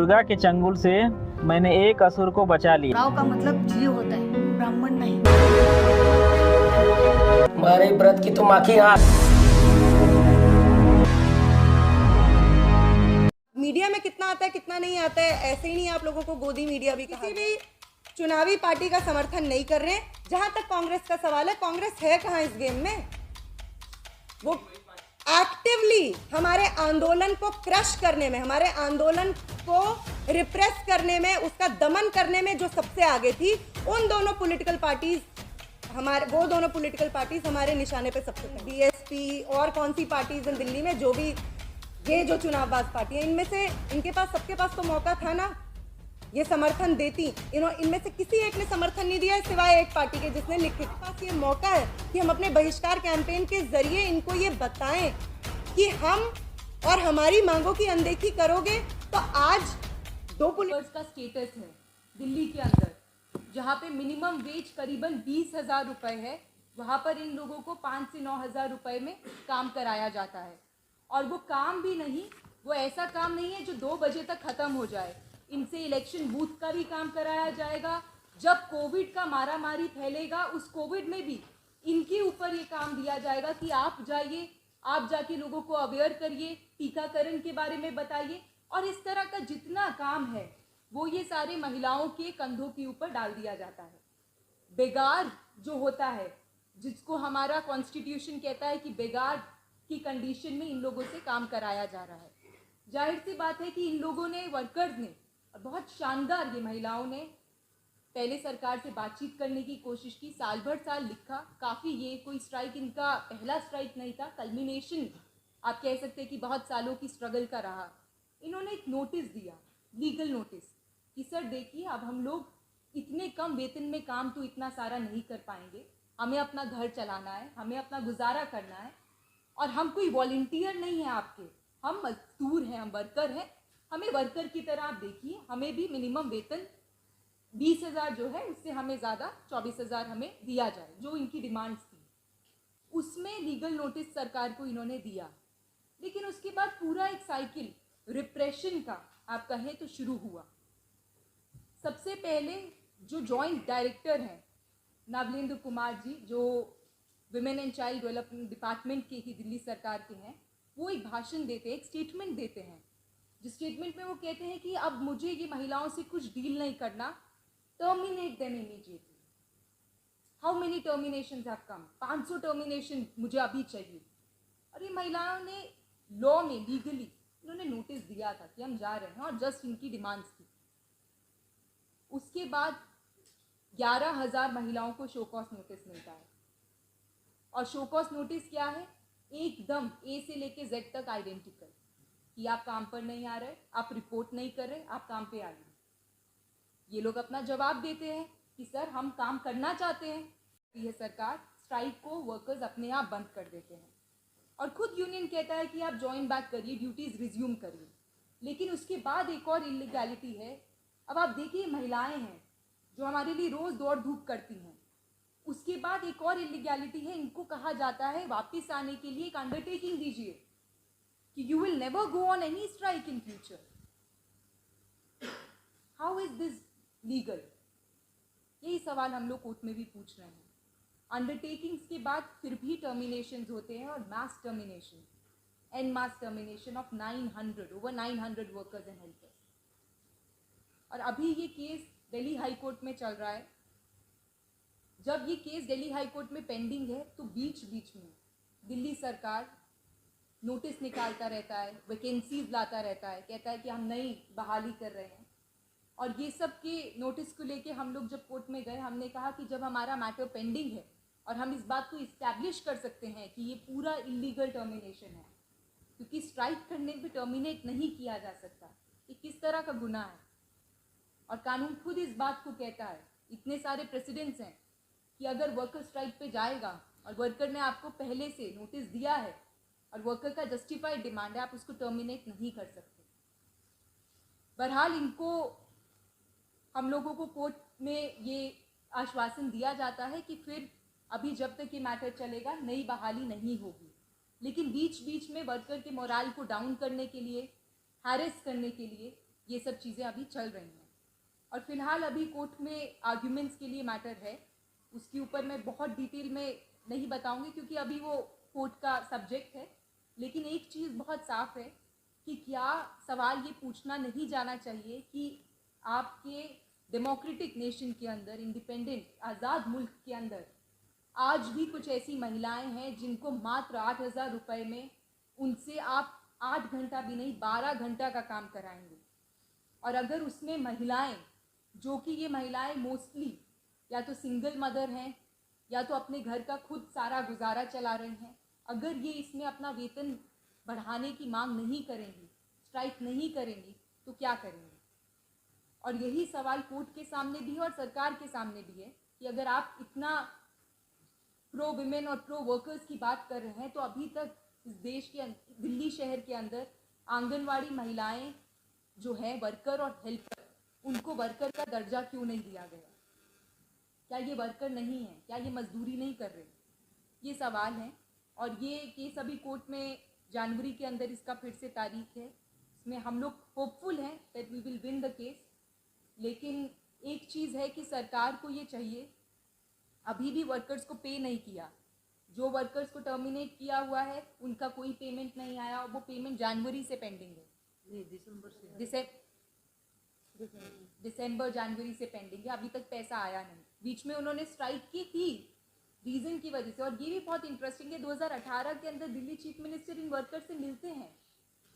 दुर्गा के चंगुल से मैंने एक असुर को बचा लिया। राव का मतलब जीव होता है, ब्राह्मण नहीं। हमारे व्रत की तुम आखी आंख। मीडिया में कितना आता है कितना नहीं आता है, ऐसे ही नहीं आप लोगों को गोदी मीडिया भी किसी भी चुनावी पार्टी का समर्थन नहीं कर रहे हैं। जहां तक कांग्रेस का सवाल है, कांग्रेस है कहां इस गेम में? वो एक्टिवली हमारे आंदोलन को क्रश करने में, हमारे आंदोलन को रिप्रेस करने में, उसका दमन करने में जो सबसे आगे थी, उन दोनों पॉलिटिकल पार्टीज हमारे निशाने पे सबसे पहले। बीएसपी और कौन सी पार्टीज इन दिल्ली में, जो भी ये जो चुनावबाज पार्टी है, इनमें से इनके पास सबके पास तो मौका था ना, ये समर्थन देती। इनमें से किसी एक ने समर्थन नहीं दिया सिवाय एक पार्टी के जिसने लिखे। पास ये मौका है कि हम अपने बहिष्कार कैंपेन के जरिए इनको ये बताएं कि हम और हमारी मांगों की अनदेखी करोगे तो आज दो पुलिस का स्टेटस है दिल्ली के अंदर, जहाँ पे मिनिमम वेज करीबन 20,000 रुपये है, वहाँ पर इन लोगों को 5 से 9,000 रुपये में काम कराया जाता है। और वो काम भी नहीं, वो ऐसा काम नहीं है जो 2 बजे तक ख़त्म हो जाए। इनसे इलेक्शन बूथ का भी काम कराया जाएगा। जब कोविड का मारामारी फैलेगा, उस कोविड में भी इनके ऊपर ये काम दिया जाएगा कि आप जाइए, आप जाके लोगों को अवेयर करिए, टीकाकरण के बारे में बताइए। और इस तरह का जितना काम है वो ये सारे महिलाओं के कंधों के ऊपर डाल दिया जाता है। बेगार जो होता है, जिसको हमारा कॉन्स्टिट्यूशन कहता है कि बेगार की कंडीशन में इन लोगों से काम कराया जा रहा है। जाहिर सी बात है कि इन लोगों ने, वर्कर्स ने, बहुत शानदार, ये महिलाओं ने पहले सरकार से बातचीत करने की कोशिश की, साल भर साल लिखा, काफ़ी, ये कोई स्ट्राइक इनका पहला स्ट्राइक नहीं था, कल्मिनेशन आप कह सकते हैं कि बहुत सालों की स्ट्रगल का रहा। इन्होंने एक नोटिस दिया, लीगल नोटिस, कि सर देखिए, अब हम लोग इतने कम वेतन में काम तो इतना सारा नहीं कर पाएंगे, हमें अपना घर चलाना है, हमें अपना गुजारा करना है, और हम कोई वॉलंटियर नहीं है आपके, हम मजदूर हैं, हम वर्कर हैं, हमें वर्कर की तरह आप देखिए, हमें भी मिनिमम वेतन 20,000 जो है उससे हमें ज़्यादा 24,000 हमें दिया जाए, जो इनकी डिमांड्स थी। उसमें लीगल नोटिस सरकार को इन्होंने दिया। लेकिन उसके बाद पूरा एक साइकिल रिप्रेशन का आप कहें तो शुरू हुआ। सबसे पहले जो जॉइंट डायरेक्टर हैं नवलेंद्र कुमार जी, जो women and child development department के ही दिल्ली सरकार के हैं, वो एक भाषण देते हैं, एक स्टेटमेंट देते हैं, जिस स्टेटमेंट में वो कहते हैं कि अब मुझे ये महिलाओं से कुछ डील नहीं करना, terminate them immediately. How many terminations have come? 500 termination मुझे अभी चाहिए। और ये महिलाओं ने लॉ में, लीगली उन्होंने नोटिस दिया था कि हम जा रहे हैं, और जस्ट इनकी डिमांड्स थी। उसके बाद 11,000 महिलाओं को शो कॉज नोटिस मिलता है। और शो कॉज नोटिस क्या है? एकदम ए से लेके जेड तक आइडेंटिकल, कि आप काम पर नहीं आ रहे, आप रिपोर्ट नहीं कर रहे, आप काम पे आइए। ये लोग अपना जवाब देते हैं कि सर हम काम करना चाहते हैं। यह सरकार स्ट्राइक को वर्कर्स अपने आप बंद कर देते हैं, और खुद यूनियन कहता है कि आप ज्वाइन बैक करिए, ड्यूटीज़ रिज्यूम करिए। लेकिन उसके बाद एक और इलीगैलिटी है। अब आप देखिए, महिलाएं हैं जो हमारे लिए रोज़ दौड़ धूप करती हैं, उसके बाद एक और इलीगैलिटी है, इनको कहा जाता है वापस आने के लिए एक अंडरटेकिंग दीजिए कि you will never go on any strike in future. How is this legal? यही सवाल हम लोग कोर्ट में भी पूछ रहे हैं। अंडरटेकिंग्स के बाद फिर भी टर्मिनेशंस होते हैं, और mass termination, an mass termination of 900, over 900 workers and helpers. और अभी ये केस दिल्ली हाई कोर्ट में चल रहा है। जब ये केस दिल्ली हाई कोर्ट में पेंडिंग है, तो बीच बीच में दिल्ली सरकार नोटिस निकालता रहता है, वैकेंसीज लाता रहता है, कहता है कि हम नई बहाली कर रहे हैं। और ये सब के नोटिस को लेके हम लोग जब कोर्ट में गए, हमने कहा कि जब हमारा मैटर पेंडिंग है और हम इस बात को इस्टेब्लिश कर सकते हैं कि ये पूरा इलीगल टर्मिनेशन है, क्योंकि स्ट्राइक करने पे टर्मिनेट नहीं किया जा सकता, ये किस तरह का गुनाह है। और कानून खुद इस बात को कहता है, इतने सारे प्रेसिडेंट्स हैं कि अगर वर्कर स्ट्राइक पे जाएगा और वर्कर ने आपको पहले से नोटिस दिया है और वर्कर का जस्टिफाइड डिमांड है, आप उसको टर्मिनेट नहीं कर सकते। बहरहाल इनको, हम लोगों को कोर्ट में ये आश्वासन दिया जाता है कि फिर अभी जब तक ये मैटर चलेगा नई बहाली नहीं होगी। लेकिन बीच बीच में वर्कर के मोराल को डाउन करने के लिए, हैरेस करने के लिए ये सब चीज़ें अभी चल रही हैं। और फिलहाल अभी कोर्ट में आर्ग्यूमेंट्स के लिए मैटर है, उसके ऊपर मैं बहुत डिटेल में नहीं बताऊंगी क्योंकि अभी वो कोर्ट का सब्जेक्ट है। लेकिन एक चीज़ बहुत साफ है कि क्या सवाल ये पूछना नहीं जाना चाहिए कि आपके डेमोक्रेटिक नेशन के अंदर, इंडिपेंडेंट आज़ाद मुल्क के अंदर आज भी कुछ ऐसी महिलाएं हैं जिनको मात्र 8,000 रुपये में उनसे आप 8 घंटा भी नहीं 12 घंटा का काम कराएंगे। और अगर उसमें महिलाएं, जो कि ये महिलाएं मोस्टली या तो सिंगल मदर हैं या तो अपने घर का खुद सारा गुजारा चला रही हैं, अगर ये इसमें अपना वेतन बढ़ाने की मांग नहीं करेंगी, स्ट्राइक नहीं करेंगी, तो क्या करेंगी? और यही सवाल कोर्ट के सामने भी है और सरकार के सामने भी है कि अगर आप इतना प्रो विमेन और प्रो वर्कर्स की बात कर रहे हैं तो अभी तक इस देश के दिल्ली शहर के अंदर आंगनवाड़ी महिलाएं जो हैं वर्कर और हेल्पर, उनको वर्कर का दर्जा क्यों नहीं दिया गया? क्या ये वर्कर नहीं है? क्या ये मजदूरी नहीं कर रहे? ये सवाल है और ये केस अभी कोर्ट में जनवरी के अंदर इसका फिर से तारीख है। इसमें हम लोग होपफुल हैं that we will win the case. लेकिन एक चीज़ है कि सरकार को ये चाहिए, अभी भी वर्कर्स को पे नहीं किया, जो वर्कर्स को टर्मिनेट किया हुआ है उनका कोई पेमेंट नहीं आया और वो पेमेंट जनवरी से पेंडिंग है, दिसंबर जनवरी से पेंडिंग है, अभी तक पैसा आया नहीं। बीच में उन्होंने स्ट्राइक की थी रीज़न की वजह से। और ये भी बहुत इंटरेस्टिंग है, 2018 के अंदर Delhi chief minister in workers से मिलते हैं,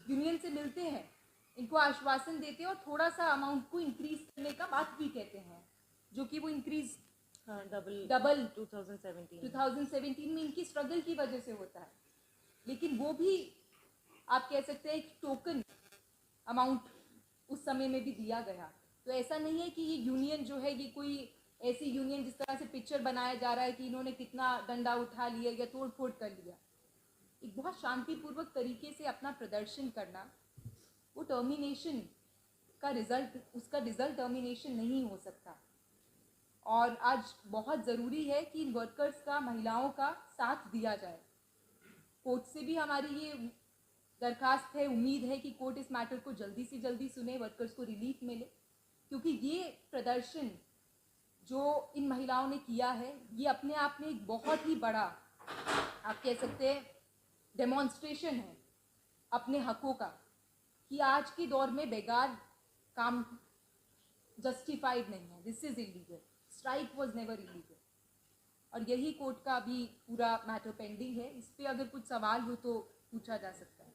यूनियन से मिलते हैं, इनको आश्वासन देते हैं और थोड़ा सा अमाउंट को इंक्रीज करने का बात भी कहते हैं, जो कि वो इंक्रीज डबल 2017 में इनकी स्ट्रगल की वजह से होता है। लेकिन वो भी आप कह सकते हैं एक टोकन अमाउंट उस समय में भी दिया गया। तो ऐसा नहीं है कि ये यूनियन जो है ये कोई ऐसी यूनियन जिस तरह से पिक्चर बनाया जा रहा है कि इन्होंने कितना डंडा उठा लिया या तोड़ फोड़ कर लिया। एक बहुत शांतिपूर्वक तरीके से अपना प्रदर्शन करना, वो टर्मिनेशन का रिज़ल्ट, उसका रिज़ल्ट टर्मिनेशन नहीं हो सकता। और आज बहुत ज़रूरी है कि इन वर्कर्स का, महिलाओं का साथ दिया जाए। कोर्ट से भी हमारी ये दरखास्त है, उम्मीद है कि कोर्ट इस मैटर को जल्दी से जल्दी सुने, वर्कर्स को रिलीफ मिले, क्योंकि ये प्रदर्शन जो इन महिलाओं ने किया है ये अपने आप में एक बहुत ही बड़ा, आप कह सकते हैं, डेमोन्स्ट्रेशन है अपने हकों का, कि आज के दौर में बेकार काम जस्टिफाइड नहीं है। This is illegal, strike was never illegal. और यही कोर्ट का अभी पूरा मैटर पेंडिंग है। इस पर अगर कुछ सवाल हो तो पूछा जा सकता है।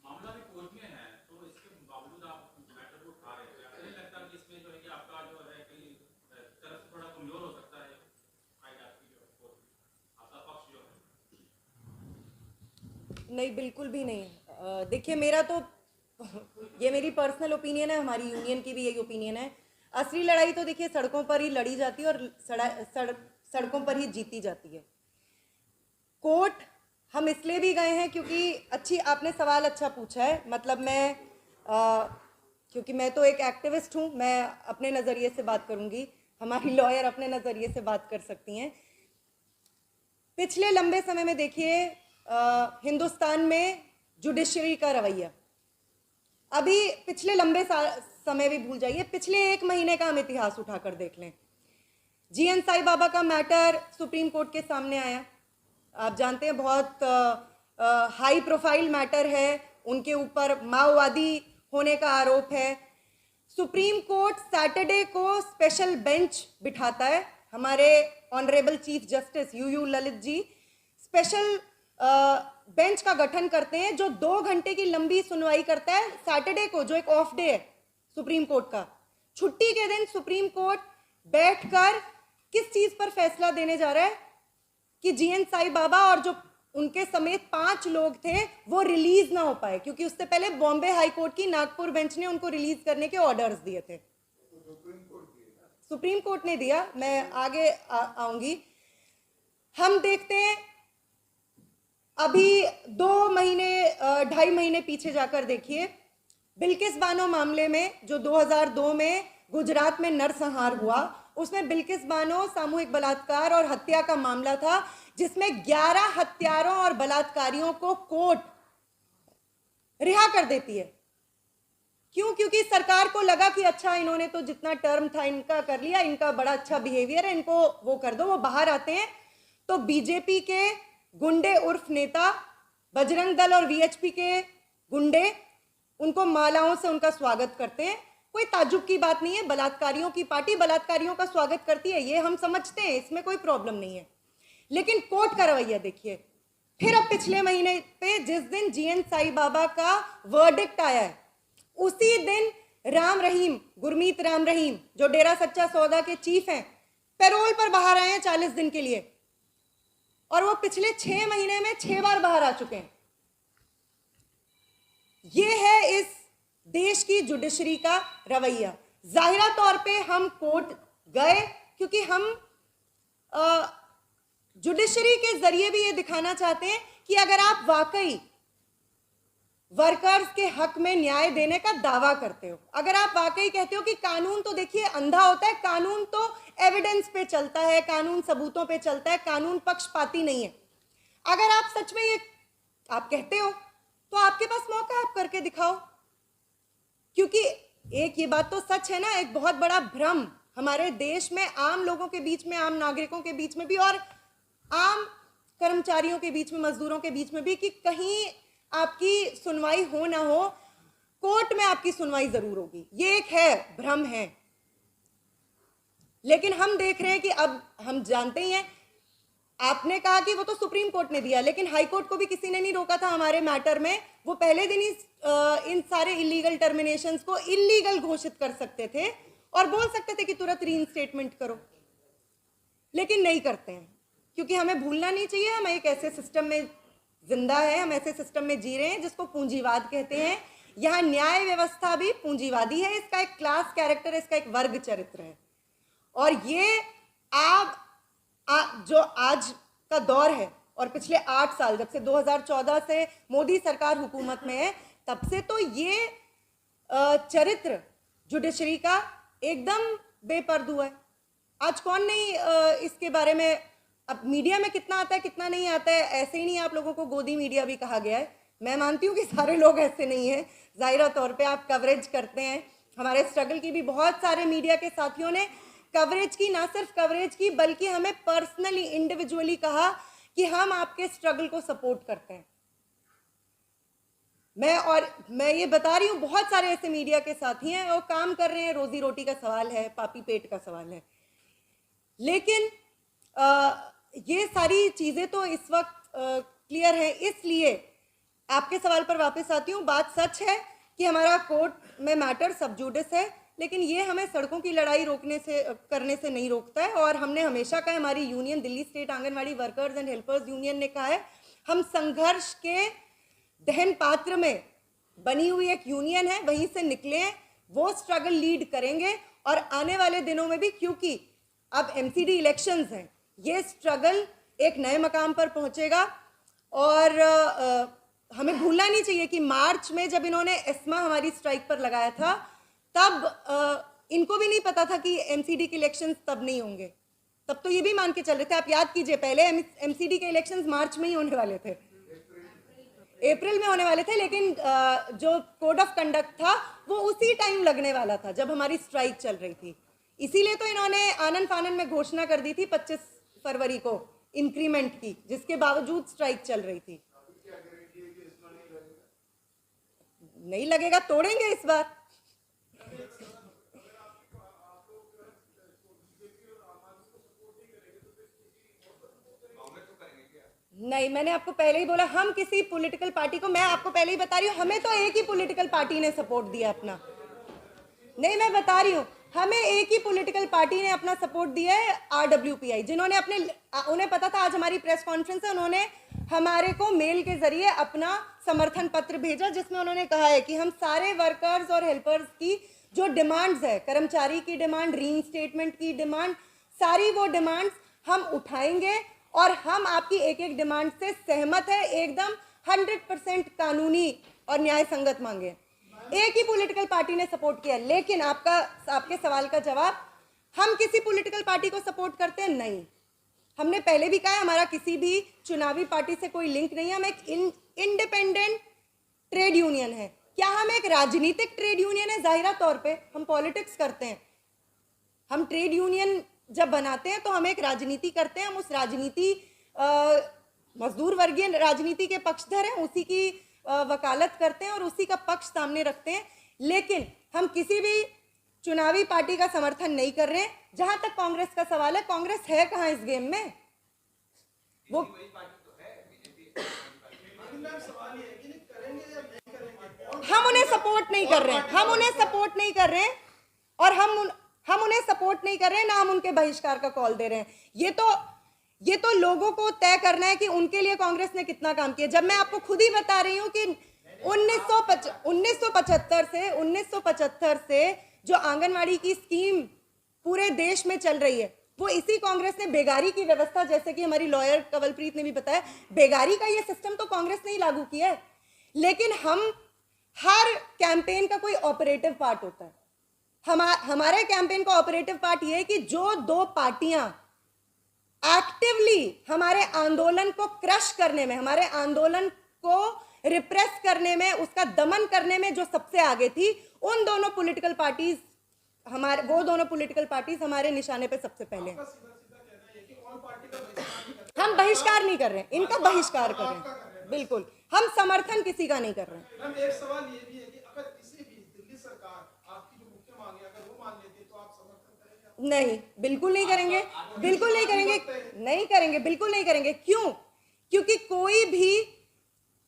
मामला भी कोर्ट में है तो इसके बावजूद आप मैटर को उठा रहे हैं, आपको नहीं लगता कि इसमें जो है कि आपका जो है कि तरफ थोड़ा कमजोर हो सकता है आपकी जो कोर्ट में, आपका पक्ष जो है? नहीं, बिल्कुल भी नहीं। देखिए, मेरा तो ये मेरी पर्सनल ओपिनियन है, हमारी यूनियन की भी यही ओपिनियन है। असली लड़ाई तो देखिए सड़कों पर ही लड़ी जाती है और सड़कों पर ही जीती जाती है। कोर्ट हम इसलिए भी गए हैं क्योंकि आपने सवाल अच्छा पूछा है। मतलब क्योंकि मैं तो एक एक्टिविस्ट हूँ, मैं अपने नज़रिए से बात करूँगी, हमारी लॉयर अपने नज़रिए से बात कर सकती हैं। पिछले लंबे समय में देखिए हिंदुस्तान में जुडिशरी का रवैया, अभी पिछले लंबे समय भी भूल जाइए, पिछले 1 महीने का हम इतिहास उठाकर देख लें। जीएन साई बाबा का मैटर सुप्रीम कोर्ट के सामने आया, आप जानते हैं बहुत हाई प्रोफाइल मैटर है, उनके ऊपर माओवादी होने का आरोप है। सुप्रीम कोर्ट सैटरडे को स्पेशल बेंच बिठाता है, हमारे honourable chief justice UU Lalit ji special bench का गठन करते हैं जो 2 घंटे की लंबी सुनवाई करता है सैटरडे को, जो एक ऑफ डे है सुप्रीम कोर्ट का। छुट्टी के दिन सुप्रीम कोर्ट बैठकर किस चीज पर फैसला देने जा रहा है कि जीएन साई बाबा और जो उनके समेत 5 लोग थे वो रिलीज ना हो पाए, क्योंकि उससे पहले बॉम्बे हाई कोर्ट की नागपुर बेंच ने उनको रिलीज करने के ऑर्डर्स दिए थे। सुप्रीम कोर्ट ने दिया, मैं आगे आऊंगी। हम देखते हैं अभी 2 महीने 2.5 महीने पीछे जाकर देखिए, बिल्किस बानो मामले में जो 2002 में गुजरात में नरसंहार हुआ, उसमें बिल्किस बानो सामूहिक बलात्कार और हत्या का मामला था, जिसमें 11 हत्यारों और बलात्कारियों को कोर्ट रिहा कर देती है। क्यों? क्योंकि सरकार को लगा कि अच्छा इन्होंने तो जितना टर्म था इनका कर लिया, इनका बड़ा अच्छा बिहेवियर है, इनको वो कर दो। वो बाहर आते हैं तो बीजेपी के गुंडे उर्फ नेता, बजरंग दल और वीएचपी के गुंडे उनको मालाओं से उनका स्वागत करते हैं। कोई ताज्जुब की बात नहीं है, बलात्कारियों की पार्टी बलात्कारियों का स्वागत करती है, ये हम समझते हैं, इसमें कोई प्रॉब्लम नहीं है। लेकिन कोर्ट का रवैया देखिए। फिर अब पिछले महीने पे जिस दिन जीएन साई बाबा का वर्डिक्ट आया है, उसी दिन राम रहीम, गुरमीत राम रहीम, जो डेरा सच्चा सौदा के चीफ हैं, पैरोल पर बाहर आए हैं 40 दिन के लिए, और वो पिछले 6 महीने में 6 बार बाहर आ चुके हैं। ये है इस देश की जुडिशरी का रवैया। जाहिरा तौर पे हम कोर्ट गए क्योंकि हम जुडिशरी के जरिए भी ये दिखाना चाहते हैं कि अगर आप वाकई वर्कर्स के हक में न्याय देने का दावा करते हो, अगर आप वाकई कहते हो कि कानून तो देखिए अंधा होता है, कानून तो एविडेंस पे चलता है, कानून सबूतों पे चलता है, कानून पक्षपाती नहीं है, अगर आप सच में ये आप कहते हो तो आपके पास मौका है, आप करके दिखाओ। क्योंकि एक ये बात तो सच है ना, एक बहुत बड़ा भ्रम हमारे देश में आम लोगों के बीच में, आम नागरिकों के बीच में भी और आम कर्मचारियों के बीच में, मजदूरों के बीच में भी, कि कहीं आपकी सुनवाई हो ना हो, कोर्ट में आपकी सुनवाई जरूर होगी। ये एक है, भ्रम है। लेकिन हम देख रहे हैं कि अब हम जानते ही हैं, आपने कहा कि वो तो सुप्रीम कोर्ट ने दिया, लेकिन हाई कोर्ट को भी किसी ने नहीं रोका था हमारे मैटर में। वो पहले दिन ही इन सारे इलीगल टर्मिनेशंस को इलीगल घोषित कर सकते थे और बोल सकते थे कि तुरंत रीइंस्टेटमेंट करो, लेकिन नहीं करते हैं। क्योंकि हमें भूलना नहीं चाहिए, हम एक ऐसे सिस्टम में जिंदा है, हम ऐसे सिस्टम में जी रहे हैं जिसको पूंजीवाद कहते हैं। यहाँ न्याय व्यवस्था भी पूंजीवादी है, इसका एक क्लास कैरेक्टर है, इसका एक वर्ग चरित्र है। और ये जो आज का दौर है और पिछले 8 साल, जब से 2014 से मोदी सरकार हुकूमत में है, तब से तो ये चरित्र जुडिशरी का एकदम बेपर्द हुआ है। आज कौन नहीं इसके बारे में, अब मीडिया में कितना आता है कितना नहीं आता है, ऐसे ही नहीं आप लोगों को गोदी मीडिया भी कहा गया है। मैं मानती हूँ कि सारे लोग ऐसे नहीं हैं, जाहिरा तौर पे आप कवरेज करते हैं। हमारे स्ट्रगल की भी बहुत सारे मीडिया के साथियों ने कवरेज की, ना सिर्फ कवरेज की बल्कि हमें पर्सनली, इंडिविजुअली कहा कि हम आपके स्ट्रगल को सपोर्ट करते हैं। मैं ये बता रही हूँ, बहुत सारे ऐसे मीडिया के साथी हैं, वो काम कर रहे हैं, रोजी रोटी का सवाल है, पापी पेट का सवाल है। लेकिन ये सारी चीज़ें तो इस वक्त क्लियर है। इसलिए आपके सवाल पर वापस आती हूँ। बात सच है कि हमारा कोर्ट में मैटर सब जुडिस है, लेकिन ये हमें सड़कों की लड़ाई करने से नहीं रोकता है। और हमने हमेशा कहा, हमारी union Delhi state anganwadi workers and helpers union ने कहा है, हम संघर्ष के दहन पात्र में बनी हुई एक यूनियन है, वहीं से निकले हैं, वो स्ट्रगल लीड करेंगे। और आने वाले दिनों में भी, क्योंकि अब एमसीडी इलेक्शंस हैं, ये स्ट्रगल एक नए मकाम पर पहुंचेगा। और हमें भूलना नहीं चाहिए कि मार्च में जब इन्होंने एस्मा हमारी स्ट्राइक पर लगाया था, तब इनको भी नहीं पता था कि एमसीडी के इलेक्शंस तब नहीं होंगे। तब तो ये भी मान के चल रहे थे, आप याद कीजिए, पहले एमसीडी के इलेक्शंस मार्च में ही होने वाले थे, अप्रैल में होने वाले थे, लेकिन जो कोड ऑफ कंडक्ट था वो उसी टाइम लगने वाला था जब हमारी स्ट्राइक चल रही थी। इसीलिए तो इन्होंने आनन फानन में घोषणा कर दी थी 25 फरवरी को इंक्रीमेंट की, जिसके बावजूद स्ट्राइक चल रही थी। नहीं लगेगा, तोड़ेंगे इस बार। नहीं, मैंने आपको पहले ही बोला, हम किसी पॉलिटिकल पार्टी को, मैं आपको पहले ही बता रही हूँ, हमें तो एक ही पॉलिटिकल पार्टी ने सपोर्ट दिया अपना। नहीं, मैं बता रही हूँ, हमें एक ही पॉलिटिकल पार्टी ने अपना सपोर्ट दिया है, RWPI, जिन्होंने उन्हें पता था आज हमारी प्रेस कॉन्फ्रेंस है, उन्होंने हमारे को मेल के जरिए अपना समर्थन पत्र भेजा, जिसमें उन्होंने कहा है कि हम सारे वर्कर्स और हेल्पर्स की जो डिमांड्स है, कर्मचारी की डिमांड, रीइंस्टेटमेंट की डिमांड, सारी वो डिमांड्स हम उठाएंगे और हम आपकी एक एक डिमांड से सहमत है, एकदम 100% कानूनी और न्याय संगत मांगे। एक ही पॉलिटिकल पार्टी ने सपोर्ट किया। लेकिन आपके सवाल का जवाब, हम किसी पॉलिटिकल पार्टी को सपोर्ट करते हैं? नहीं। हमने पहले भी कहा है, हमारा किसी भी चुनावी पार्टी से कोई लिंक नहीं है, हम एक इंडिपेंडेंट ट्रेड यूनियन है। क्या हम एक राजनीतिक ट्रेड यूनियन है? जाहिरा तौर पे हम पॉलिटिक्स करते हैं। हम ट्रेड यूनियन जब बनाते हैं तो हम एक राजनीति करते हैं। हम उस राजनीति मजदूर वर्गीय राजनीति के पक्षधर हैं, उसी की वकालत करते हैं और उसी का पक्ष सामने रखते हैं। लेकिन हम किसी भी चुनावी पार्टी का समर्थन नहीं कर रहे हैं। जहां तक कांग्रेस का सवाल है, कांग्रेस है कहां इस गेम में? वो हम उन्हें सपोर्ट नहीं कर रहे हैं, हम उन्हें सपोर्ट नहीं कर रहे हैं और हम उन्हें सपोर्ट नहीं कर रहे हैं, ना हम उनके बहिष्कार का कॉल दे रहे हैं। ये तो लोगों को तय करना है कि उनके लिए कांग्रेस ने कितना काम किया। जब मैं आपको खुद ही बता रही हूं कि 1975 से जो आंगनवाड़ी की स्कीम पूरे देश में चल रही है, वो इसी कांग्रेस ने बेगारी की व्यवस्था, जैसे कि हमारी लॉयर कंवलप्रीत ने भी बताया, बेगारी का ये सिस्टम तो कांग्रेस ने ही लागू किया है। लेकिन हम हर कैंपेन का कोई ऑपरेटिव पार्ट होता है। हमारे कैंपेन का ऑपरेटिव पार्ट ये है कि जो दो पार्टियां एक्टिवली हमारे आंदोलन को क्रश करने में, हमारे आंदोलन को रिप्रेस करने में, उसका दमन करने में जो सबसे आगे थी, उन दोनों पॉलिटिकल पार्टीज वो दोनों पॉलिटिकल पार्टीज हमारे निशाने पे सबसे पहले हैं। हम बहिष्कार नहीं कर रहे हैं, इनका बहिष्कार कर रहे हैं। बिल्कुल, हम समर्थन किसी का नहीं कर रहे हैं। एक सवाल ये भी है कि अगर किसी भी दिल्ली सरकार आपकी जो मुख्य मांग है अगर वो मान लेती है तो आप समर्थन करेंगे? नहीं, बिल्कुल नहीं करेंगे, बिल्कुल नहीं करेंगे, नहीं करेंगे, बिल्कुल नहीं करेंगे। क्यों? क्योंकि कोई भी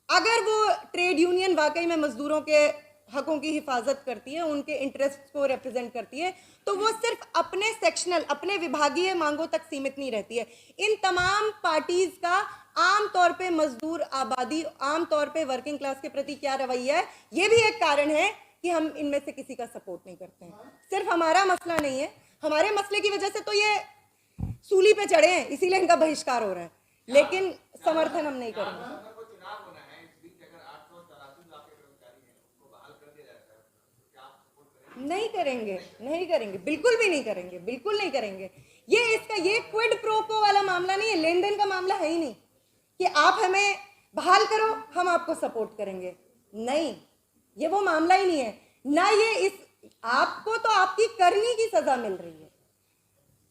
अगर वो ट्रेड यूनियन वाकई में मजदूरों के हकों की हिफाजत करती है, उनके इंटरेस्ट को रिप्रेजेंट करती है, तो वो सिर्फ अपने सेक्शनल, अपने विभागीय मांगों तक सीमित नहीं रहती है। इन तमाम पार्टीज का आमतौर पे मजदूर आबादी, आमतौर पे वर्किंग क्लास के प्रति क्या रवैया है, ये भी एक कारण है कि हम इनमें से किसी का सपोर्ट नहीं करते हैं। सिर्फ हमारा मसला नहीं है, हमारे मसले की वजह से तो ये सूली पे चढ़े हैं, इसीलिए इनका बहिष्कार हो रहा है, लेकिन समर्थन हम नहीं करेंगे। नहीं करेंगे, नहीं करेंगे, बिल्कुल भी नहीं करेंगे, बिल्कुल नहीं करेंगे। ये क्विड प्रो को वाला मामला नहीं है, लेन देन का मामला है ही नहीं कि आप हमें बहाल करो हम आपको सपोर्ट करेंगे। नहीं, ये वो मामला ही नहीं है ना। आपको तो आपकी करनी की सजा मिल रही है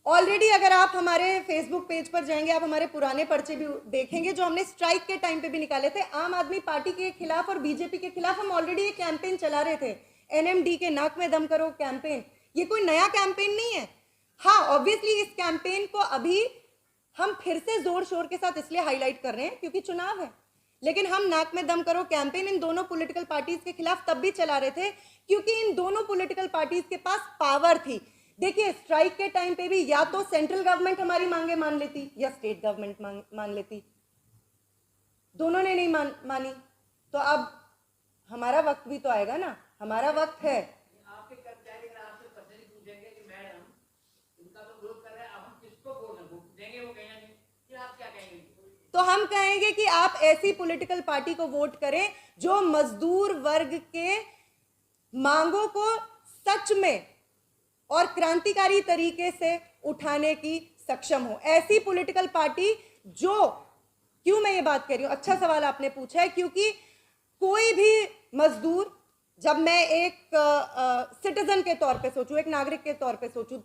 ऑलरेडी। अगर आप हमारे फेसबुक पेज पर जाएंगे, आप हमारे पुराने पर्चे भी देखेंगे जो हमने स्ट्राइक के टाइम पे भी निकाले थे। आम आदमी पार्टी के खिलाफ और बीजेपी के खिलाफ हम ऑलरेडी एक कैंपेन चला रहे थे, NMD के नाक में दम करो कैंपेन। ये कोई नया कैंपेन नहीं है। हाँ, ऑब्वियसली इस कैंपेन को अभी हम फिर से जोर शोर के साथ इसलिए हाईलाइट कर रहे हैं क्योंकि चुनाव है, लेकिन हम नाक में दम करो कैंपेन इन दोनों पॉलिटिकल पार्टीज के खिलाफ तब भी चला रहे थे क्योंकि इन दोनों पॉलिटिकल पार्टीज के पास पावर थी। देखिए, स्ट्राइक के टाइम पे भी या तो सेंट्रल गवर्नमेंट हमारी मांगे मान लेती या स्टेट गवर्नमेंट मान लेती, दोनों ने नहीं मानी। तो अब हमारा वक्त भी तो आएगा ना, हमारा वक्त है। आपके कर्मचारी अगर आपसे पर्सनली पूछेंगे कि मैडम इनका तो विरोध कर रहे हैं, अब हम किसको वोट देंगे, वो कहेंगे, फिर आप क्या कहेंगे? तो हम कहेंगे कि आप ऐसी पॉलिटिकल पार्टी को वोट करें जो मजदूर वर्ग के मांगों को सच में और क्रांतिकारी तरीके से उठाने की सक्षम हो। ऐसी पॉलिटिकल पार्टी जो, क्यों मैं ये बात कर रही हूं, अच्छा सवाल आपने पूछा है, क्योंकि कोई भी मजदूर, जब मैं एक सिटीजन के तौर पे सोचूं, एक नागरिक के तौर पे सोचूं,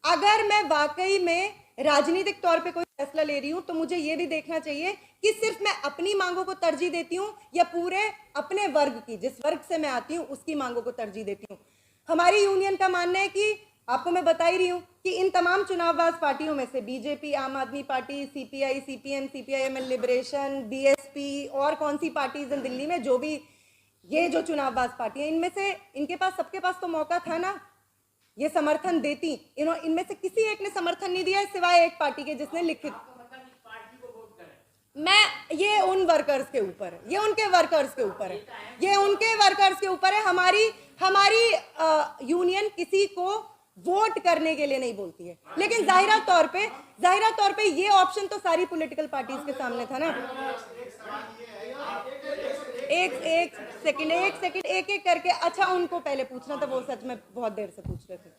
अगर मैं वाकई में राजनीतिक तौर पे कोई फैसला ले रही हूं तो मुझे ये भी देखना चाहिए कि सिर्फ मैं अपनी मांगों को तरजीह देती हूं या पूरे अपने वर्ग की, जिस वर्ग से मैं आती हूं, उसकी मांगों को तरजीह देती हूं। हमारी यूनियन का मानना है कि आपको मैं बता ही रही हूं कि इन तमाम चुनावबाज पार्टियों में से बीजेपी, आम आदमी party, CPI, CPM, CPIML liberation, BSP और कौन सी पार्टीज इन दिल्ली में, जो भी ये जो चुनावबाज पार्टियां, इनमें से इनके पास, सबके पास तो मौका था ना ये समर्थन देती। इनमें से किसी एक ने समर्थन नहीं दिया सिवाय एक पार्टी के जिसने लिखित। ये उन वर्कर्स के ऊपर है, ये उनके वर्कर्स के ऊपर है, ये उनके वर्कर्स के ऊपर है। हमारी यूनियन किसी को वोट करने के लिए नहीं बोलती है, लेकिन जाहिरा तौर पे ये ऑप्शन तो सारी पॉलिटिकल पार्टीज के सामने था ना। एक सेकंड एक करके, अच्छा उनको पहले पूछना था, वो सच में बहुत देर से पूछ रहे थे।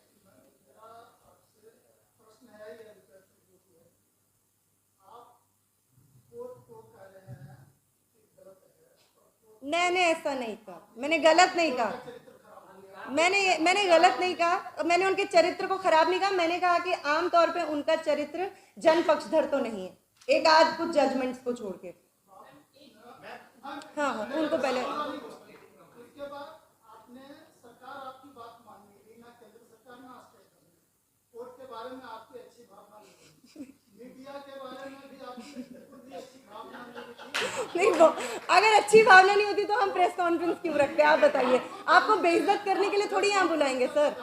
मैंने ऐसा नहीं कहा, मैंने गलत नहीं कहा, मैंने गलत नहीं कहा, मैंने उनके चरित्र को खराब नहीं कहा। मैंने कहा कि आमतौर पे उनका चरित्र जन पक्षधर तो नहीं है, एक आध कुछ जजमेंट्स को छोड़ के। हाँ हाँ, उनको पहले उसके बाद आपने सरकार आपकी बात मान ली ना, केंद्र सरकार ना कोर्ट के बारे में आपकी अच्छी भावना नहीं, मीडिया के बारे में भी आपकी अच्छी भावना नहीं। नहीं, अगर अच्छी भावना नहीं होती तो हम प्रेस कॉन्फ्रेंस क्यों रखते हैं? आप बताइए, आपको बेइज्जत करने के लिए थोड़ी यहाँ बुलाएंगे सर।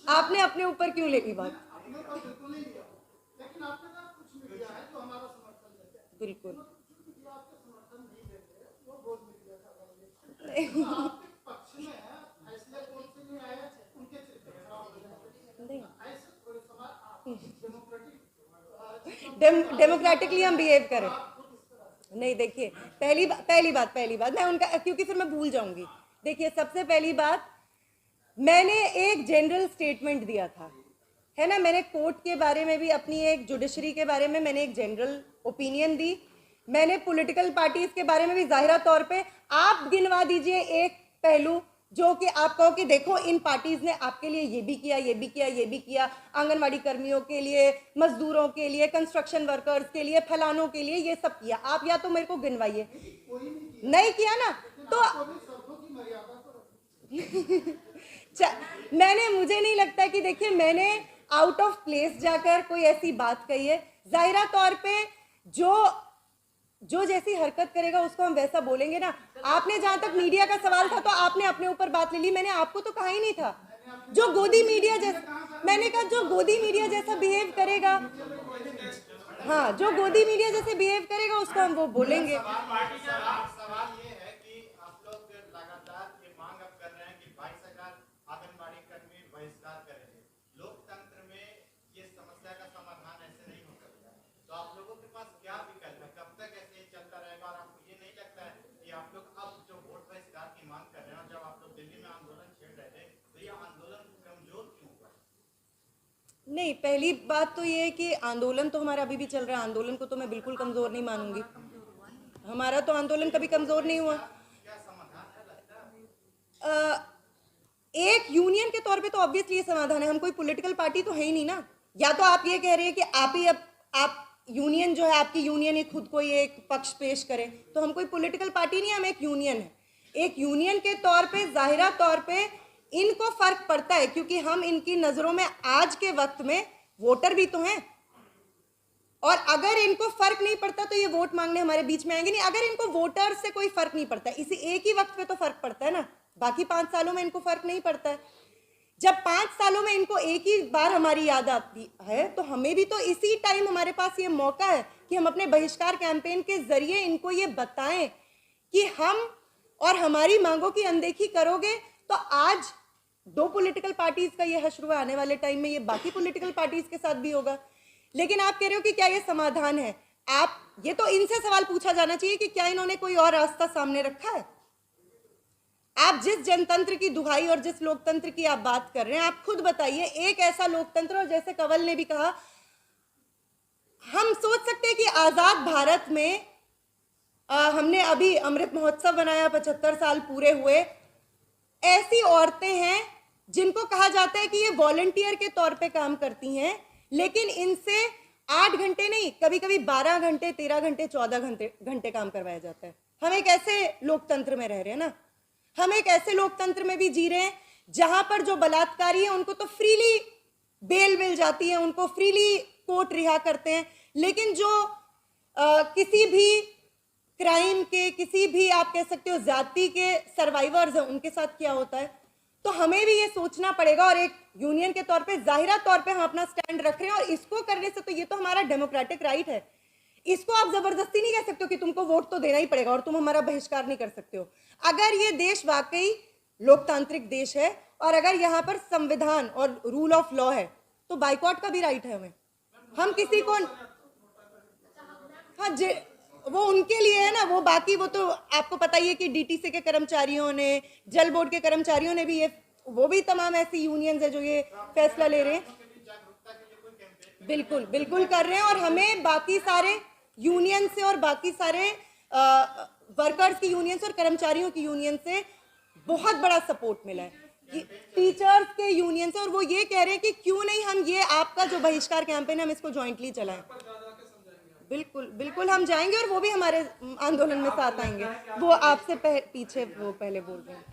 आपने अपने ऊपर क्यों ले ली बात? बिल्कुल डेमोक्रेटिकली हम बिहेव करें। नहीं, देखिए, पहली बात मैं उनका, क्योंकि फिर मैं भूल जाऊंगी। देखिए, सबसे पहली बात, मैंने एक जनरल स्टेटमेंट दिया था, है ना। मैंने कोर्ट के बारे में भी, अपनी एक जुडिशरी के बारे में मैंने एक जनरल ओपिनियन दी। मैंने पॉलिटिकल पार्टीज के बारे में भी जाहिरा तौर पे, आप गिनवा दीजिए एक पहलू जो कि आप कहो कि देखो इन पार्टीज ने आपके लिए ये भी किया, ये भी किया, ये भी किया, आंगनवाड़ी कर्मियों के लिए, मजदूरों के लिए, कंस्ट्रक्शन वर्कर्स के लिए, फलानों के लिए, ये सब किया। आप या तो मेरे को गिनवाइए, नहीं किया ना तो मुझे नहीं लगता कि, देखिए, मैंने आउट ऑफ प्लेस जाकर कोई ऐसी बात कही है। जाहिरा तौर पे जो जैसी हरकत करेगा उसको हम वैसा बोलेंगे ना। आपने, जहां तक मीडिया का सवाल था, तो आपने अपने ऊपर बात ले ली, मैंने आपको तो कहा ही नहीं था। जो गोदी मीडिया जैसा, मैंने कहा जो गोदी मीडिया जैसा बिहेव करेगा, हाँ, जो गोदी मीडिया जैसे बिहेव करेगा उसको हम वो बोलेंगे। सवाल ये है कि आप लोग लगातार ये मांग अब कर रहे हैं कि भाई सरकार आंगनबाड़ी कर्मी बहिष्कार करेंगे। लोकतंत्र में ये समस्या का समाधान ऐसे नहीं हो सकता, तो आप लोगों के पास क्या विकल्प है? कब तक ऐसे ही चलता रहेगा? और आपको ये नहीं लगता है कि आप लोग अब जो वोट बहिष्कार की मांग कर रहे हैं, और जब आप लोग दिल्ली में आंदोलन छेड़ रहे थे, तो ये आंदोलन कमजोर क्यों हुआ? नहीं, पहली बात तो ये है कि आंदोलन तो हमारा अभी भी चल रहा है। आंदोलन को तो मैं बिल्कुल कमजोर नहीं मानूंगी। हमारा तो आंदोलन कभी कमजोर नहीं हुआ। एक यूनियन के तौर पे तो ऑब्वियसली ये समाधान है। हम कोई पॉलिटिकल पार्टी तो है ही नहीं ना। या तो आप ये कह रहे हैं कि आप यूनियन जो है, आपकी यूनियन ही खुद को ये एक पक्ष पेश करे, तो हम कोई पॉलिटिकल पार्टी नहीं, हम एक यूनियन है। एक यूनियन के तौर पे जाहिरा तौर पे इनको फर्क पड़ता है, क्योंकि हम इनकी नजरों में आज के वक्त में वोटर भी तो हैं। और अगर इनको फर्क नहीं पड़ता तो ये वोट मांगने हमारे बीच में आएंगे नहीं। अगर इनको वोटर से कोई फर्क नहीं पड़ता, इसी एक ही वक्त पे तो फर्क पड़ता है ना, बाकी 5 सालों में इनको फर्क नहीं पड़ता है। जब 5 सालों में इनको एक ही बार हमारी याद आती है, तो हमें भी तो इसी टाइम हमारे पास ये मौका है कि हम अपने बहिष्कार कैंपेन के जरिए इनको ये बताएं कि हम और हमारी मांगों की अनदेखी करोगे तो आज 2 पॉलिटिकल पार्टीज का ये हश्र हुआ, आने वाले टाइम में ये बाकी पॉलिटिकल पार्टीज के साथ भी होगा। लेकिन आप कह रहे हो कि क्या ये समाधान है? आप, ये तो इनसे सवाल पूछा जाना चाहिए कि क्या इन्होंने कोई और रास्ता सामने रखा है? आप जिस जनतंत्र की दुहाई और जिस लोकतंत्र की आप बात कर रहे हैं, आप खुद बताइए एक ऐसा लोकतंत्र, और जैसे कंवल ने भी कहा, हम सोच सकते हैं कि आजाद भारत में हमने अभी अमृत महोत्सव बनाया, 75 साल पूरे हुए। ऐसी औरतें हैं जिनको कहा जाता है कि ये वॉलंटियर के तौर पे काम करती हैं, लेकिन इनसे 8 घंटे नहीं, कभी कभी 12 घंटे, 13 घंटे, 14 घंटे काम करवाया जाता है। हम एक ऐसे लोकतंत्र में रह रहे हैं ना, हम एक ऐसे लोकतंत्र में भी जी रहे हैं जहां पर जो बलात्कारी है उनको तो फ्रीली बेल मिल जाती है, उनको फ्रीली कोर्ट रिहा करते हैं, लेकिन जो किसी भी क्राइम के, किसी भी आप कह सकते हो जाति के सर्वाइवर्स हैं, उनके साथ क्या होता है। तो हमें भी ये सोचना पड़ेगा, और एक यूनियन के तौर पे जाहिरा तौर पे हम अपना स्टैंड रख रहे हैं। और इसको करने से तो ये तो हमारा डेमोक्रेटिक राइट है, इसको आप जबरदस्ती नहीं कह सकते हो कि तुमको वोट तो देना ही पड़ेगा और तुम हमारा बहिष्कार नहीं कर सकते हो। अगर ये देश वाकई लोकतांत्रिक देश है और अगर यहाँ पर संविधान और रूल ऑफ लॉ है, तो बाइकॉट का भी राइट है हमें। हम किसी को, हाँ, वो उनके लिए है ना, वो बाकी वो तो आपको पता ही है कि डीटीसी के कर्मचारियों ने, जल बोर्ड के कर्मचारियों ने भी, ये वो भी तमाम ऐसी यूनियंस है जो ये फैसला ले रहे हैं। बिल्कुल बिल्कुल कर रहे हैं। और हमें बाकी सारे यूनियन से और बाकी सारे वर्कर्स की यूनियन से और कर्मचारियों की यूनियन से बहुत बड़ा सपोर्ट मिला है, टीचर्स के यूनियन से, और वो ये कह रहे हैं कि क्यों नहीं हम ये आपका जो बहिष्कार कैंपेन है हम इसको जॉइंटली चलाएं। बिल्कुल बिल्कुल हम जाएंगे और वो भी हमारे आंदोलन में साथ आएंगे। वो आपसे पीछे वो पहले बोल रहे हैं।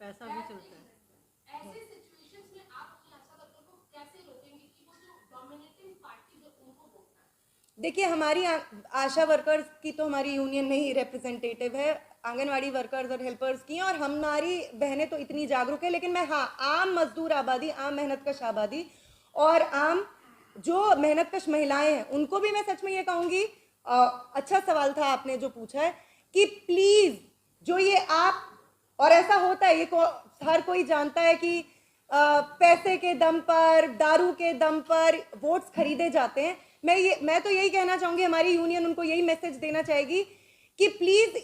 पैसा भी चलता है। ऐसे सिचुएशंस में आप अपनी आशा वर्कर को कैसे रोकेंगे कि वो जो डोमिनेटिंग पार्टी जो उनको वोट ना? देखिए, हमारी आशा वर्कर्स की तो हमारी यूनियन नहीं रिप्रेजेंटेटिव है, आंगनवाड़ी वर्कर्स और हेल्पर्स की, और हमारी बहनें तो इतनी जागरूक है, लेकिन मैं हाँ आम मजदूर आबादी, आम मेहनतकश आबादी और आम जो मेहनतकश महिलाएं हैं उनको भी मैं सच में ये कहूँगी, अच्छा सवाल था आपने जो पूछा है कि प्लीज़ जो ये आप, और ऐसा होता है, ये हर कोई जानता है कि पैसे के दम पर, दारू के दम पर वोट्स खरीदे जाते हैं। मैं तो यही कहना चाहूँगी, हमारी यूनियन उनको यही मैसेज देना चाहेगी कि प्लीज़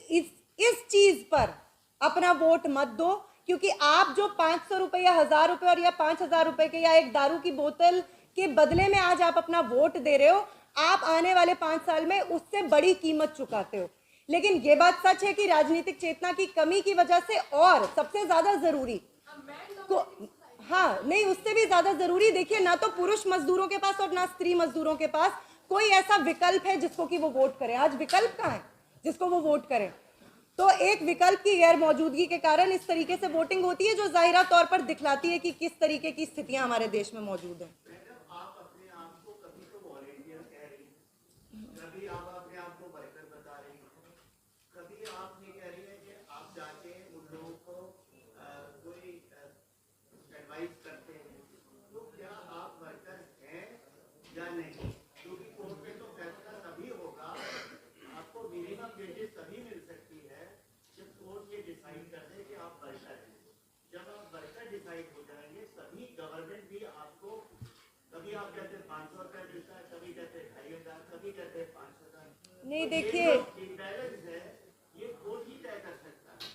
इस चीज़ पर अपना वोट मत दो, क्योंकि आप जो 500 रुपये या 1000 रुपये और या 5000 रुपये के या एक दारू की बोतल के बदले में आज आप अपना वोट दे रहे हो, आप आने वाले 5 साल में उससे बड़ी कीमत चुकाते हो। लेकिन ये बात सच है कि राजनीतिक चेतना की कमी की वजह से, और सबसे ज्यादा जरूरी हाँ नहीं, उससे भी ज्यादा जरूरी, देखिए ना तो पुरुष मजदूरों के पास और ना स्त्री मजदूरों के पास कोई ऐसा विकल्प है जिसको कि वो वोट करें। आज विकल्प कहाँ है जिसको वो वोट करें? तो एक विकल्प की गैर मौजूदगी के कारण इस तरीके से वोटिंग होती है, जो जाहिरा तौर पर दिखलाती है कि किस तरीके की स्थितियां हमारे देश में मौजूद हैं। नहीं देखिए,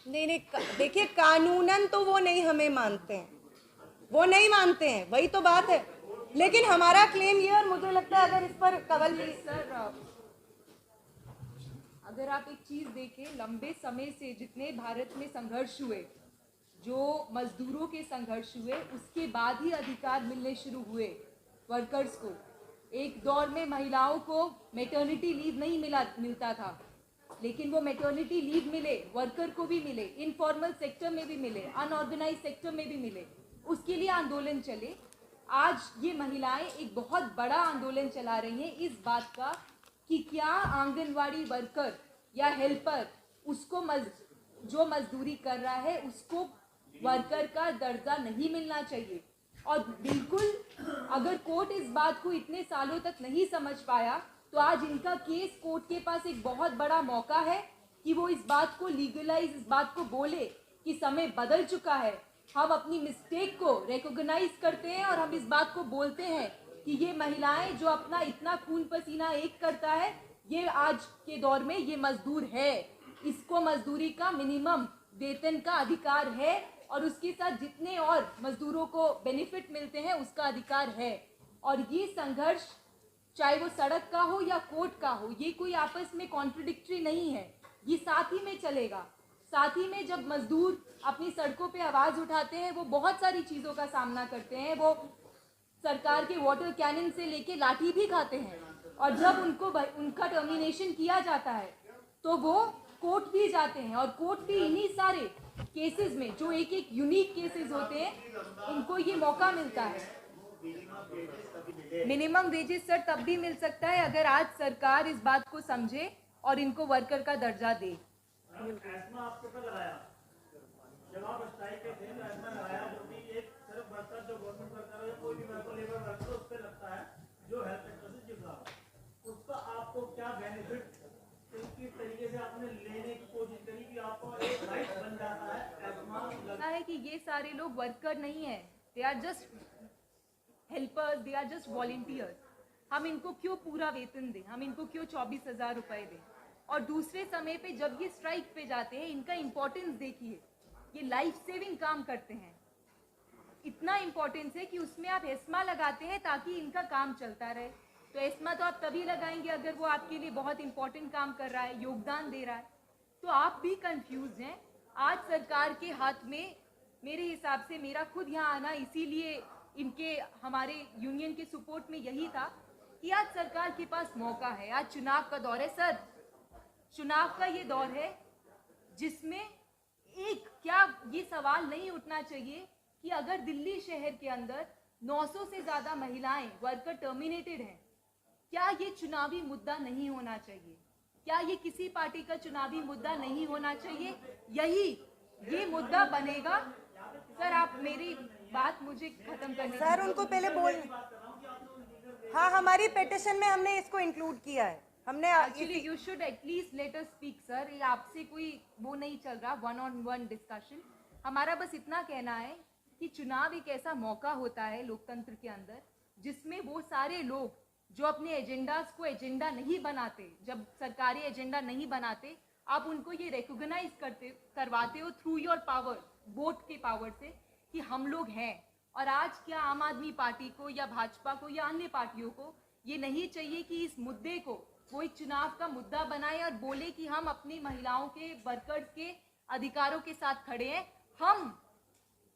नहीं देखिए, कानूनन तो वो नहीं हमें मानते हैं, वो नहीं मानते हैं, वही तो बात है। लेकिन हमारा क्लेम ये, और मुझे लगता है अगर इस पर कवल सर, अगर आप एक चीज़ देखें, लंबे समय से जितने भारत में संघर्ष हुए, जो मजदूरों के संघर्ष हुए, उसके बाद ही अधिकार मिलने शुरू हुए वर्कर्स को। एक दौर में महिलाओं को मैटरनिटी लीव नहीं मिलता था, लेकिन वो मैटरनिटी लीव मिले, वर्कर को भी मिले, इनफॉर्मल सेक्टर में भी मिले, अनऑर्गेनाइज सेक्टर में भी मिले, उसके लिए आंदोलन चले। आज ये महिलाएं एक बहुत बड़ा आंदोलन चला रही हैं इस बात का कि क्या आंगनवाड़ी वर्कर या हेल्पर, उसको जो मजदूरी कर रहा है उसको वर्कर का दर्जा नहीं मिलना चाहिए। और बिल्कुल अगर कोर्ट इस बात को इतने सालों तक नहीं समझ पाया, तो आज इनका केस कोर्ट के पास एक बहुत बड़ा मौका है कि वो इस बात को लीगलाइज, इस बात को बोले कि समय बदल चुका है, हम अपनी मिस्टेक को रिकॉग्नाइज करते हैं और हम इस बात को बोलते हैं कि ये महिलाएं जो अपना इतना खून पसीना एक करता है, ये आज के दौर में ये मजदूर है, इसको मजदूरी का मिनिमम वेतन का अधिकार है, और उसके साथ जितने और मजदूरों को बेनिफिट मिलते हैं उसका अधिकार है। और ये संघर्ष चाहे वो सड़क का हो या कोर्ट का हो, ये कोई आपस में कॉन्ट्रडिक्टरी नहीं है, ये साथ ही में चलेगा। साथ ही में जब मजदूर अपनी सड़कों पे आवाज़ उठाते हैं, वो बहुत सारी चीज़ों का सामना करते हैं, वो सरकार के वाटर कैनन से लेके लाठी भी खाते हैं, और जब उनका टर्मिनेशन किया जाता है तो वो कोर्ट भी जाते हैं, और कोर्ट भी इन्हीं सारे केसेस में, जो एक एक यूनिक केसेस होते हैं, उनको ये मौका मिलता है। मिनिमम वेजेस सर तब भी मिल सकता है अगर आज सरकार इस बात को समझे और इनको वर्कर का दर्जा दे। है कि ये सारे लोग वर्कर नहीं है, they are just helpers, they are just volunteers. हम इनको क्यों पूरा वेतन दें, हम इनको क्यों 24,000 रुपए दें। और दूसरे समय पे जब ये स्ट्राइक पे जाते हैं, इनका इम्पोर्टेंस देखिए, ये लाइफ सेविंग काम करते हैं, इतना इम्पोर्टेंस है कि उसमें आप एस्मा लगाते हैं ताकि इनका काम चलता रहे। तो एस्मा तो आप तभी लगाएंगे अगर वो आपके लिए बहुत इंपॉर्टेंट काम कर रहा है, योगदान दे रहा है। तो आप भी कंफ्यूज हैं। आज सरकार के हाथ में, मेरे हिसाब से मेरा खुद यहाँ आना इसीलिए इनके हमारे यूनियन के सपोर्ट में यही था कि आज सरकार के पास मौका है, आज चुनाव का दौर है सर, चुनाव का ये दौर है जिसमें एक क्या ये सवाल नहीं उठना चाहिए कि अगर दिल्ली शहर के अंदर 900 से ज़्यादा महिलाएं वर्कर टर्मिनेटेड हैं, क्या ये चुनावी मुद्दा नहीं होना चाहिए? क्या ये किसी पार्टी का चुनावी मुद्दा नहीं होना चाहिए? ये मुद्दा बनेगा। सर आप मेरी बात मुझे खत्म करने सर उनको पहले बोल, हाँ हमारी पिटिशन में हमने इसको इंक्लूड किया है, हमने actually you should at least let us speak sir. ये आपसे कोई वो नहीं चल रहा वन ऑन वन डिस्कशन। हमारा बस इतना कहना है कि चुनाव एक ऐसा मौका होता है लोकतंत्र के अंदर जिसमें वो सारे लोग जो अपने एजेंडास को एजेंडा नहीं बनाते, जब सरकारी एजेंडा नहीं बनाते, आप उनको ये रिकॉग्नाइज करवाते हो थ्रू योर पावर, वोट के पावर से कि हम लोग हैं। और आज क्या आम आदमी पार्टी को या भाजपा को या अन्य पार्टियों को ये नहीं चाहिए कि इस मुद्दे को वो एक चुनाव का मुद्दा बनाए और बोले कि हम अपनी महिलाओं के, वर्कर्स के अधिकारों के साथ खड़े हैं, हम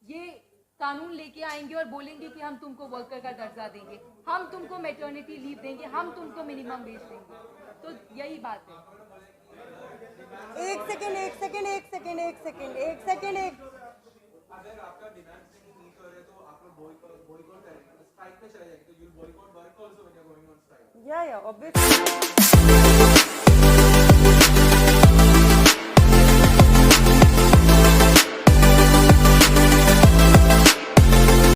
ये कानून लेके आएंगे और बोलेंगे कि हम तुमको वर्कर का दर्जा देंगे, हम तुमको मैटरनिटी लीव देंगे, हम तुमको मिनिमम वेज देंगे। तो यही बात है। एक सेकेंड अगर आपका डिमांड नहीं कर रहे तो आप लोग बॉयकॉट करेंगे, तो स्ट्राइक में चले जाएंगे, तो you will boycott work also when you are going on strike. या ऑब्वियसली